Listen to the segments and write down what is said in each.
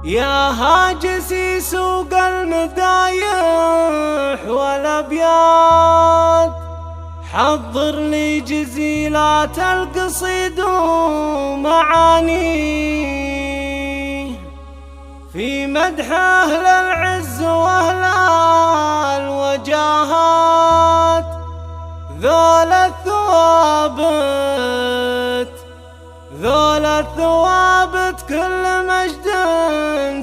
يا هاجسي سوق المدايح والابيات، حضر لي جزيلات القصيد ومعاني في مدح أهل العز وأهل الوجاهات. ذول الثوابت كل مجد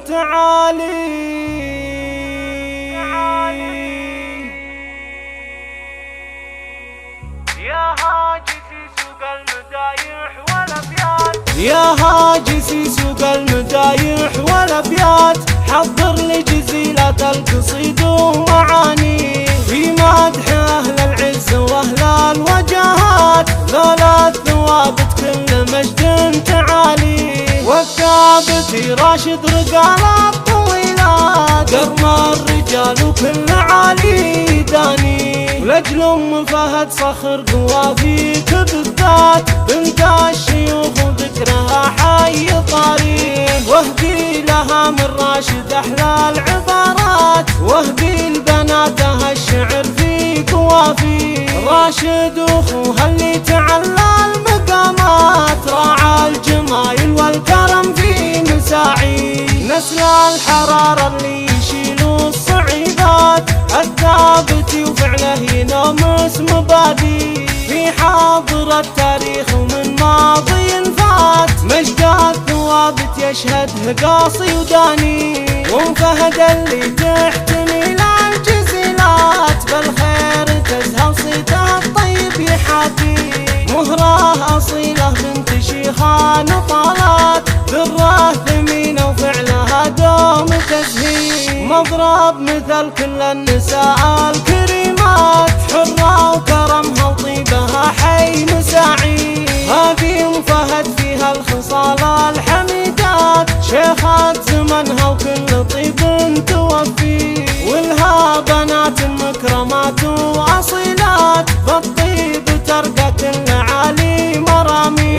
تعالي. يا هاجسي سوق المدايح والابيات، يا هاجسي سوق المدايح والابيات، حضر لي جزيلة القصيد ومعاني في مدح أهل العز وأهل الوجاهات. ذولا الثوابت كل مجد تعالي، والثابت راشد رجال الطويلات، قرم الرجال وكل عالي داني. ولأجل أم فهد صخر قوافيك بالذات، بنت الشيوخ وذكرها حي طاري. واهدي لها من راشد أحلى العبارات، واهدي لبناتها الشعر في قوافي. راشد أخوها اللي تعلى المقامات، راعى الجمايل والكرم في مساعي. نسل الحرارة اللي يشيلوا الصعيدات، الثابت وفعله ينامس مبادئ في حاضر التاريخ ومن ماضي فات. مجد الثوابت يشهده قاصي وداني، وفهد اللي تحتمي للجزيلات، بالخير تزهى وصيتها الطيب يحاكي. مهراه أصيلة بنت شيخان طالات، ذرة ثمينة وفعلها دوم تزهي. مضرب مثل كل النساء الكريمات، حرة وكرمها وطيبها حي مساعي. هذه أم فهد فيها الخصال الحميدات، شيخة زمنها وكل طيب توفي. ولها بنات مكرمات وأصيلات، بالطيب ترقى كل عالي مرامي.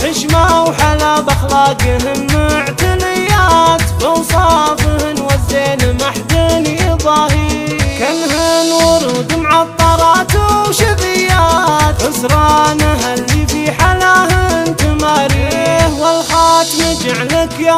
حشمة وحلا بأخلاقهن معتنيات، بوصافهن والزين محدن يضاهي. كلهن ورود معطرات وشذيات، خسرانها اللي في حلاهن تماريه. والخاتم جعلك يا